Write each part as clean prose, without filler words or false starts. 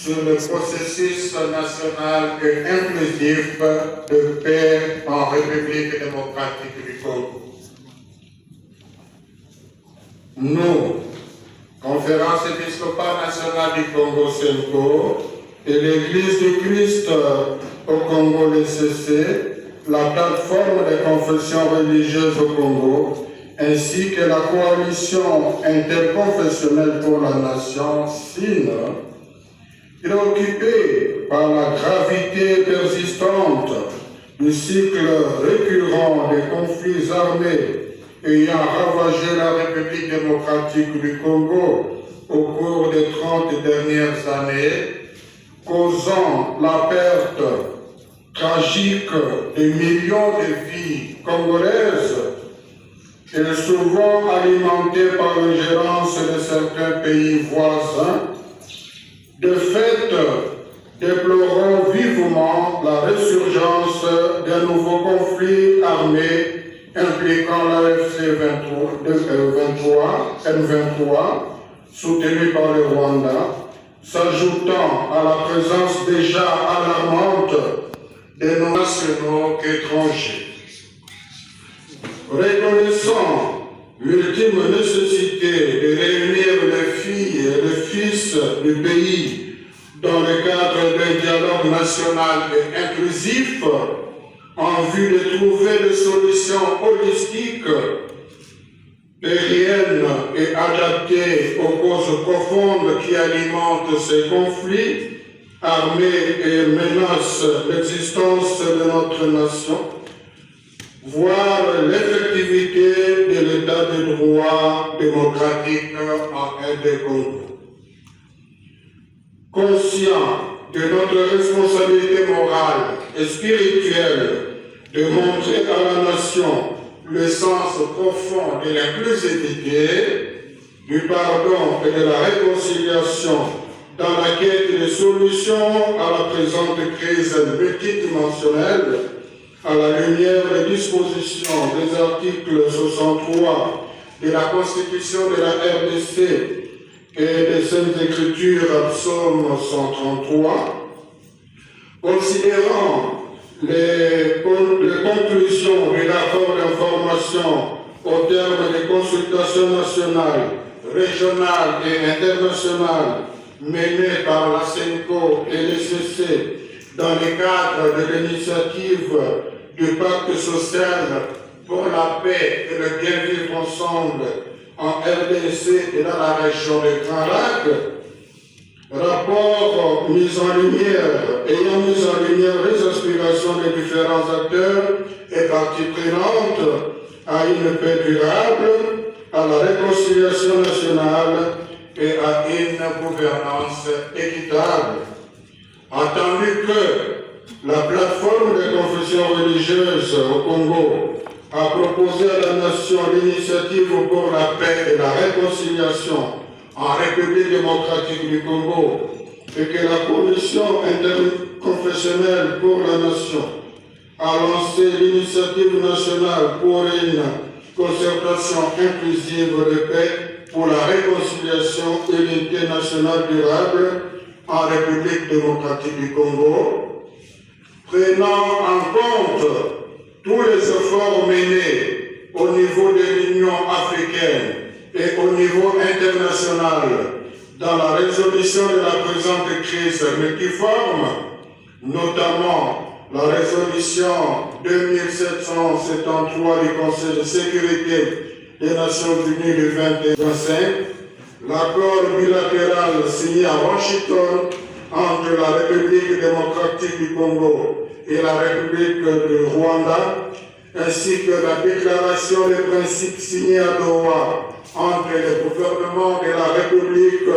sur le processus national et inclusif de paix en République démocratique du Congo. Nous, Conférence épiscopale nationale du Congo CENCO et l'Église du Christ au Congo l'ECC, la plateforme des confessions religieuses au Congo, ainsi que la coalition interconfessionnelle pour la nation, SIN, préoccupés par la gravité persistante du cycle récurrent des conflits armés ayant ravagé la République démocratique du Congo au cours des 30 dernières années, causant la perte tragique de millions de vies congolaises et souvent alimentée par l'ingérence de certains pays voisins. De fait, déplorons vivement la résurgence d'un nouveau conflit armé impliquant l'AFC M23, soutenu par le Rwanda, s'ajoutant à la présence déjà alarmante des non-nationaux qu'étrangers. Reconnaissant l'ultime nécessité de réunir les filles et les fils du pays dans le cadre d'un dialogue national et inclusif, en vue de trouver des solutions holistiques, pérennes et adaptées aux causes profondes qui alimentent ces conflits armés et menacent l'existence de notre nation, voire l'effectivité de l'état de droit démocratique en RD-Congo. Conscient de notre responsabilité morale et spirituelle de montrer à la nation le sens profond de l'inclusivité, du pardon et de la réconciliation dans la quête de solutions à la présente crise multidimensionnelle, à la lumière des dispositions des articles 63 de la Constitution de la RDC et des Saintes Écritures, psaume 133, considérant les conclusions du rapport d'information au terme des consultations nationales, régionales et internationales menées par la CENCO et l'ECC dans le cadre de l'initiative du pacte social pour la paix et le bien vivre ensemble en RDC et dans la région des Grands Lacs, rapport ayant mis en lumière les aspirations des différents acteurs et parties prenantes à une paix durable, à la réconciliation nationale et à une gouvernance équitable. Attendu que la plateforme des confessions religieuses au Congo a proposé à la nation l'initiative pour la paix et la réconciliation en République démocratique du Congo et que la Commission interconfessionnelle pour la nation a lancé l'initiative nationale pour une concertation inclusive de paix pour la réconciliation et l'unité nationale durable en République démocratique du Congo, prenant en compte tous les efforts menés au niveau de l'Union africaine et au niveau international dans la résolution de la présente crise multiforme, notamment la résolution 2773 du Conseil de sécurité des Nations Unies du 21-25, l'accord bilatéral signé à Washington entre la République démocratique du Congo et la République du Rwanda, ainsi que la déclaration des principes signée à Doha entre le gouvernement de la République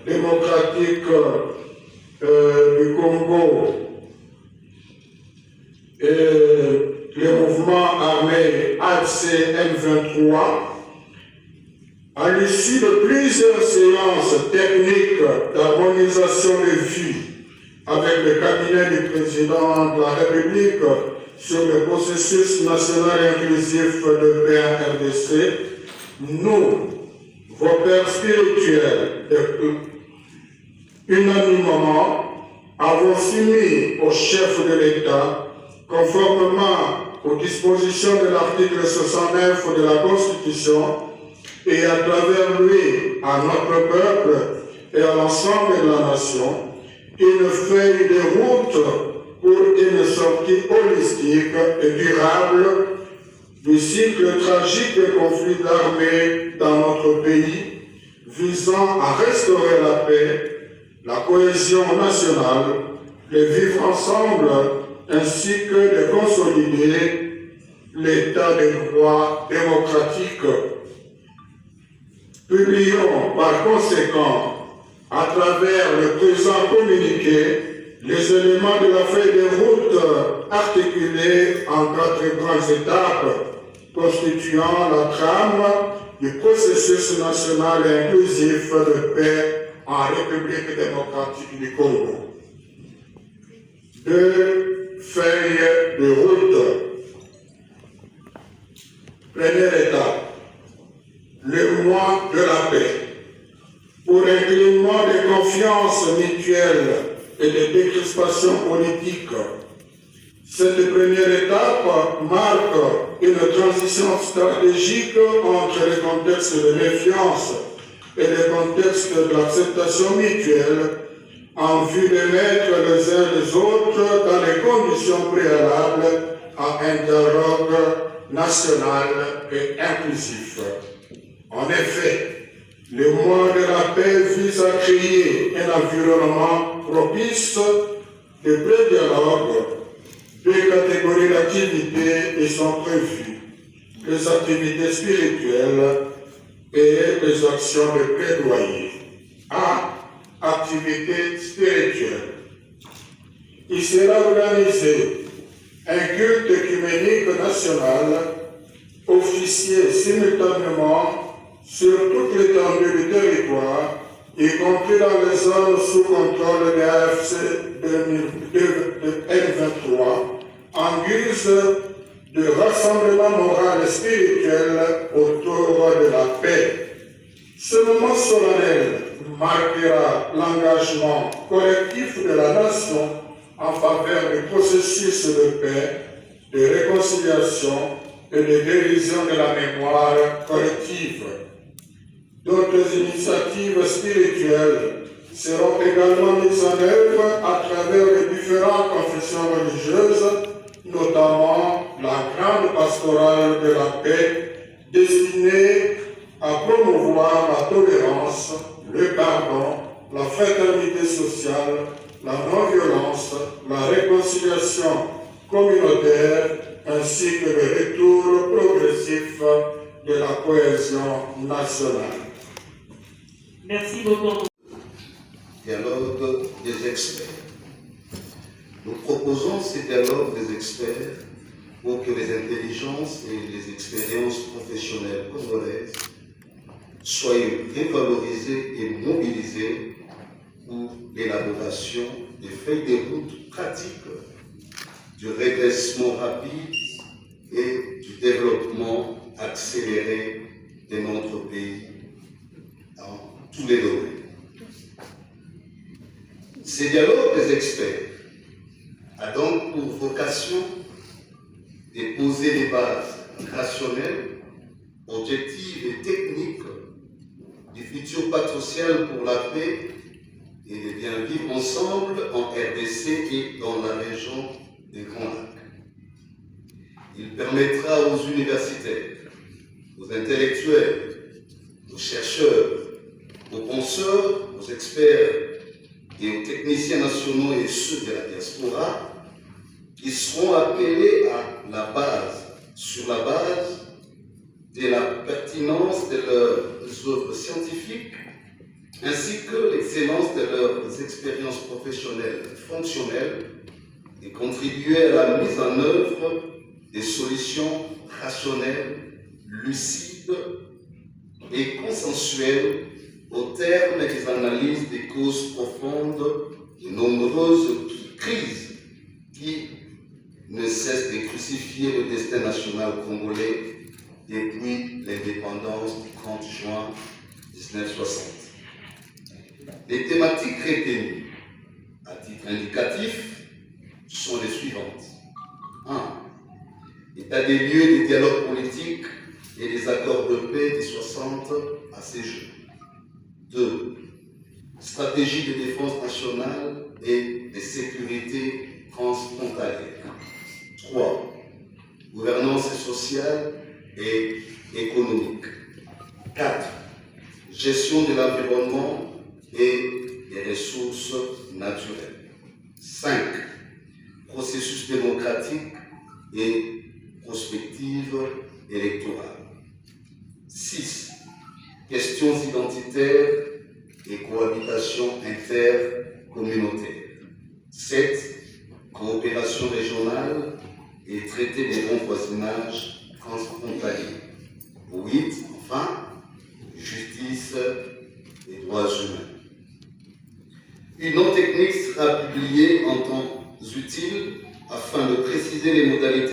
démocratique du Congo et le mouvement armé AFC M23, à l'issue de plusieurs séances techniques d'harmonisation des vues avec le cabinet du président de la République sur le processus national inclusif de paix en RDC, nous, vos pères spirituels, unanimement, avons soumis au chef de l'État, conformément aux dispositions de l'article 69 de la Constitution, et à travers lui à notre peuple et à l'ensemble de la nation, une feuille de route pour une sortie holistique et durable du cycle tragique des conflits armés dans notre pays, visant à restaurer la paix, la cohésion nationale, le vivre ensemble, ainsi que de consolider l'état de droit démocratique. Publions par conséquent, à travers le présent communiqué, les éléments de la feuille de route articulés en 4 grandes étapes, constituant la trame du processus national et inclusif de paix en République démocratique du Congo. 2 feuilles de route. Première étape, le mois de la paix. Pour un climat de confiance mutuelle et de décrispation politique, cette première étape marque une transition stratégique entre le contexte de méfiance et le contexte de l'acceptation mutuelle en vue de mettre les uns les autres dans les conditions préalables à un dialogue national et inclusif. En effet, le mois de la paix vise à créer un environnement propice de pré-dialogue. 2 catégories d'activités y sont prévues, les activités spirituelles et les actions de plaidoyer. A. Activité spirituelle. Il sera organisé un culte œcuménique national officié simultanément sur toute l'étendue du territoire, y compris dans les zones sous contrôle de l'AFC M23, en guise de rassemblement moral et spirituel autour de la paix. Ce moment solennel marquera l'engagement collectif de la nation en faveur du processus de paix, de réconciliation et de guérison de la mémoire collective. D'autres initiatives spirituelles seront également mises en œuvre à travers les différentes confessions religieuses, notamment la grande pastorale de la paix, destinée à promouvoir la tolérance, le pardon, la fraternité sociale, la non-violence, la réconciliation communautaire, ainsi que le retour progressif de la cohésion nationale. Merci beaucoup. Dialogue des experts. Nous proposons ces dialogues des experts pour que les intelligences et les expériences professionnelles congolaises soient révalorisées et mobilisées pour l'élaboration des feuilles de route pratiques du redressement rapide et du développement accéléré de notre pays dans tous les domaines. Ces dialogues des experts a donc pour vocation de poser les bases rationnelles, objectives et techniques du futur pacte social pour la paix et de bien vivre ensemble en RDC et dans la région des Grands Lacs. Il permettra aux universitaires, aux intellectuels, aux chercheurs, aux penseurs, aux experts et aux techniciens nationaux et ceux de la diaspora qui seront appelés à la base, sur la base de la pertinence de leurs œuvres scientifiques ainsi que l'excellence de leurs expériences professionnelles et fonctionnelles et contribuer à la mise en œuvre des solutions rationnelles, lucides et consensuelles au terme des analyses des causes profondes de nombreuses crises qui ne cessent de crucifier le destin national congolais depuis l'indépendance du 30 juin 1960. Les thématiques retenues, à titre indicatif, sont les suivantes. 1. État des lieux des dialogues politiques et des accords de paix des 60 à ces Jeux. 2. Stratégie de défense nationale et de sécurité transfrontalière. 3. Gouvernance sociale et économique. 4. Gestion de l'environnement et des ressources naturelles. 5. Processus démocratique et prospective électorale. 6. Questions identitaires et cohabitation intercommunautaire. 7. Coopération régionale et traité des bons voisinages transfrontaliers. 8. Enfin, justice et droits humains. Une note technique sera publiée en temps utile afin de préciser les modalités